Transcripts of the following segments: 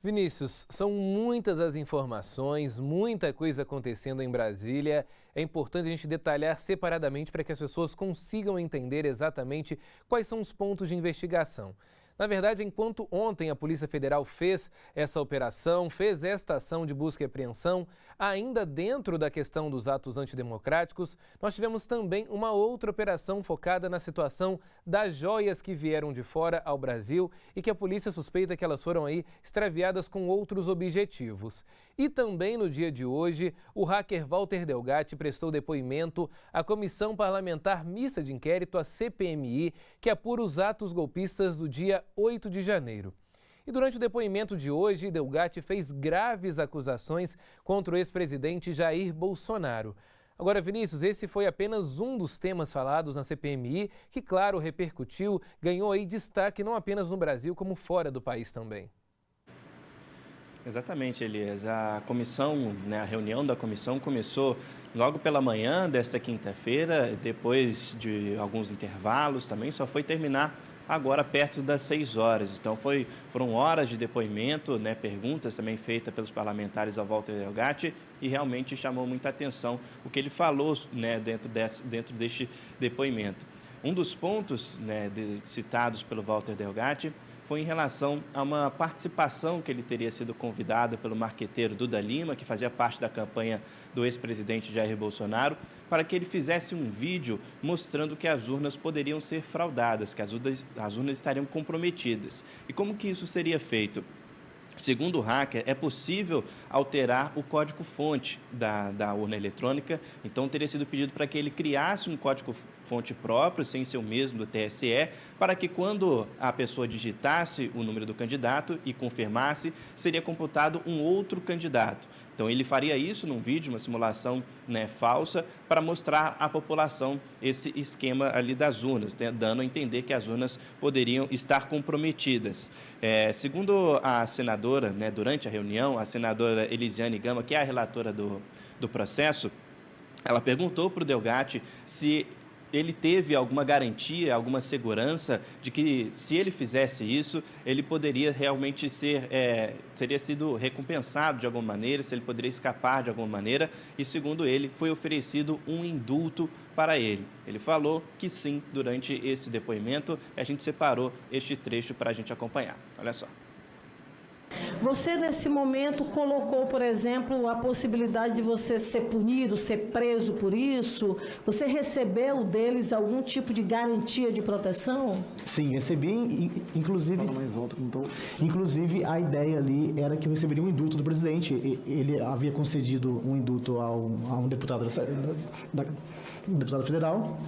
Vinícius, são muitas as informações, muita coisa acontecendo em Brasília. É importante a gente detalhar separadamente para que as pessoas consigam entender exatamente quais são os pontos de investigação. Na verdade, enquanto ontem a Polícia Federal fez essa operação, fez esta ação de busca e apreensão, ainda dentro da questão dos atos antidemocráticos, nós tivemos também uma outra operação focada na situação das joias que vieram de fora ao Brasil e que a polícia suspeita que elas foram aí extraviadas com outros objetivos. E também no dia de hoje, o hacker Walter Delgatti prestou depoimento à Comissão Parlamentar Mista de Inquérito, a CPMI, que apura os atos golpistas do dia 8 de janeiro. E durante o depoimento de hoje, Delgatti fez graves acusações contra o ex-presidente Jair Bolsonaro. Agora, Vinícius, esse foi apenas um dos temas falados na CPMI, que, claro, repercutiu, ganhou aí destaque não apenas no Brasil, como fora do país também. Exatamente, Elias. A comissão, a reunião da comissão começou logo pela manhã desta quinta-feira, depois de alguns intervalos também, só foi terminar agora perto das 6 horas. Então foram horas de depoimento, perguntas também feitas pelos parlamentares ao Walter Delgatti, e realmente chamou muita atenção o que ele falou dentro deste depoimento. Um dos pontos citados pelo Walter Delgatti foi em relação a uma participação que ele teria sido convidado pelo marqueteiro Duda Lima, que fazia parte da campanha do ex-presidente Jair Bolsonaro, para que ele fizesse um vídeo mostrando que as urnas poderiam ser fraudadas, que as urnas estariam comprometidas. E como que isso seria feito? Segundo o hacker, é possível alterar o código-fonte da urna eletrônica, então teria sido pedido para que ele criasse um código-fonte próprio, sem ser o mesmo do TSE, para que quando a pessoa digitasse o número do candidato e confirmasse, seria computado um outro candidato. Então ele faria isso num vídeo, uma simulação falsa, para mostrar à população esse esquema ali das urnas, dando a entender que as urnas poderiam estar comprometidas. Segundo a senadora, durante a reunião, a senadora Elisiane Gama, que é a relatora do processo, ela perguntou para o Delgatti se ele teve alguma garantia, alguma segurança de que, se ele fizesse isso, ele poderia realmente teria sido recompensado de alguma maneira, se ele poderia escapar de alguma maneira, e, segundo ele, foi oferecido um indulto para ele. Ele falou que sim, durante esse depoimento, a gente separou este trecho para a gente acompanhar. Olha só. Você, nesse momento, colocou, por exemplo, a possibilidade de você ser punido, ser preso por isso? Você recebeu deles algum tipo de garantia de proteção? Sim, recebi, inclusive a ideia ali era que eu receberia um indulto do presidente. Ele havia concedido um indulto a um deputado federal,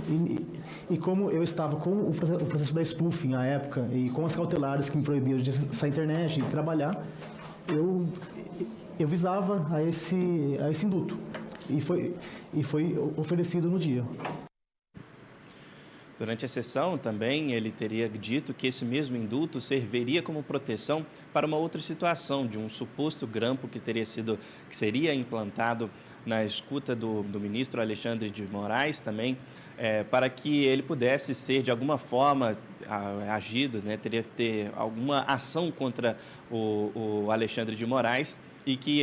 e como eu estava com o processo da spoofing à época e com as cautelares que me proibiam de sair à internet e trabalhar, eu visava a esse indulto, e foi oferecido no dia. Durante a sessão também ele teria dito que esse mesmo indulto serviria como proteção para uma outra situação, de um suposto grampo que seria implantado na escuta do ministro Alexandre de Moraes também, para que ele pudesse ser de alguma forma agido, teria que ter alguma ação contra o Alexandre de Moraes, e que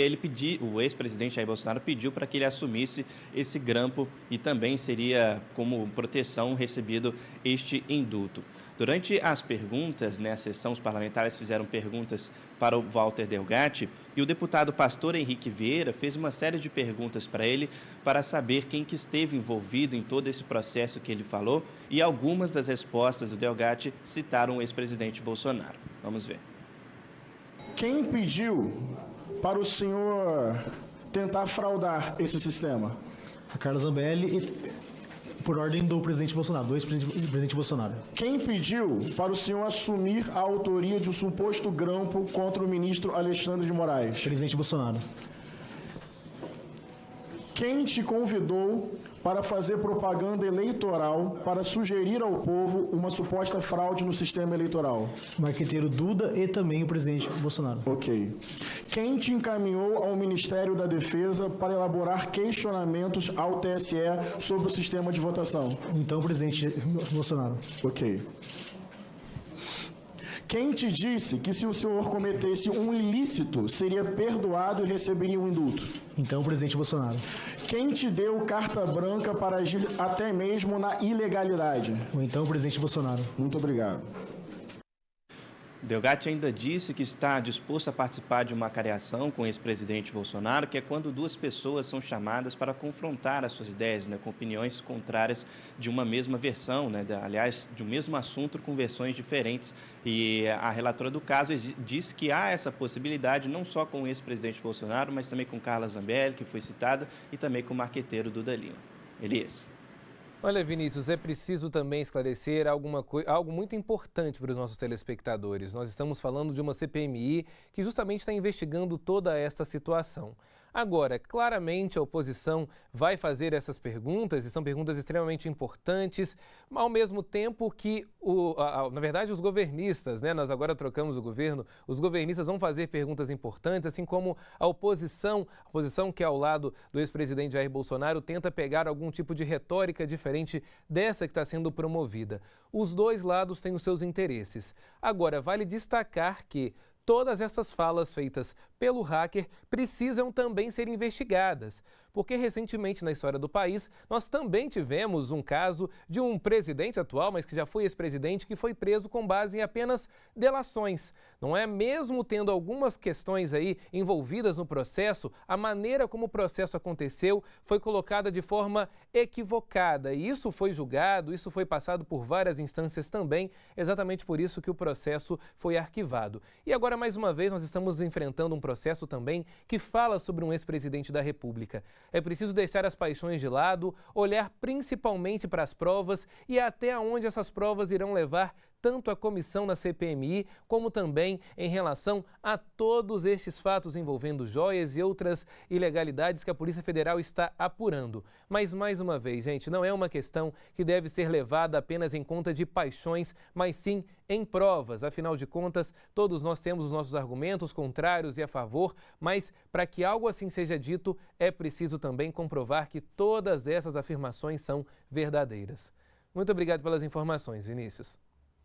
o ex-presidente Jair Bolsonaro pediu para que ele assumisse esse grampo, e também seria como proteção recebido este indulto. Durante as perguntas, a sessão, os parlamentares fizeram perguntas para o Walter Delgatti, e o deputado Pastor Henrique Vieira fez uma série de perguntas para ele para saber quem que esteve envolvido em todo esse processo que ele falou, e algumas das respostas do Delgatti citaram o ex-presidente Bolsonaro. Vamos ver. Quem pediu para o senhor tentar fraudar esse sistema? A Carla Zambelli, por ordem do presidente Bolsonaro, do ex-presidente Bolsonaro. Quem pediu para o senhor assumir a autoria de um suposto grampo contra o ministro Alexandre de Moraes? Presidente Bolsonaro. Quem te convidou para fazer propaganda eleitoral para sugerir ao povo uma suposta fraude no sistema eleitoral? Marqueteiro Duda e também o presidente Bolsonaro. Ok. Quem te encaminhou ao Ministério da Defesa para elaborar questionamentos ao TSE sobre o sistema de votação? Então, o presidente Bolsonaro. Ok. Quem te disse que se o senhor cometesse um ilícito, seria perdoado e receberia um indulto? Então, presidente Bolsonaro. Quem te deu carta branca para agir até mesmo na ilegalidade? Ou então, presidente Bolsonaro. Muito obrigado. Delgatti ainda disse que está disposto a participar de uma cariação com o ex-presidente Bolsonaro, que é quando duas pessoas são chamadas para confrontar as suas ideias, né, com opiniões contrárias de uma mesma versão, né, aliás, de um mesmo assunto com versões diferentes. E a relatora do caso disse que há essa possibilidade não só com o ex-presidente Bolsonaro, mas também com Carla Zambelli, que foi citada, e também com o marqueteiro Duda Lima. Elias. Olha, Vinícius, é preciso também esclarecer algo muito importante para os nossos telespectadores. Nós estamos falando de uma CPMI que justamente está investigando toda essa situação. Agora, claramente a oposição vai fazer essas perguntas, e são perguntas extremamente importantes, ao mesmo tempo que, na verdade, os governistas, né? Nós agora trocamos o governo, os governistas vão fazer perguntas importantes, assim como a oposição que é ao lado do ex-presidente Jair Bolsonaro tenta pegar algum tipo de retórica diferente dessa que está sendo promovida. Os dois lados têm os seus interesses. Agora, vale destacar que todas essas falas feitas pelo hacker precisam também ser investigadas, porque recentemente na história do país nós também tivemos um caso de um presidente atual, mas que já foi ex-presidente, que foi preso com base em apenas delações. Não é? Mesmo tendo algumas questões aí envolvidas no processo, a maneira como o processo aconteceu foi colocada de forma equivocada. E isso foi julgado, isso foi passado por várias instâncias também, exatamente por isso que o processo foi arquivado. E agora, mais uma vez, nós estamos enfrentando um processo também que fala sobre um ex-presidente da República. É preciso deixar as paixões de lado, olhar principalmente para as provas e até onde essas provas irão levar tanto a comissão na CPMI, como também em relação a todos estes fatos envolvendo joias e outras ilegalidades que a Polícia Federal está apurando. Mas, mais uma vez, gente, não é uma questão que deve ser levada apenas em conta de paixões, mas sim em provas. Afinal de contas, todos nós temos os nossos argumentos contrários e a favor, mas para que algo assim seja dito, é preciso também comprovar que todas essas afirmações são verdadeiras. Muito obrigado pelas informações, Vinícius.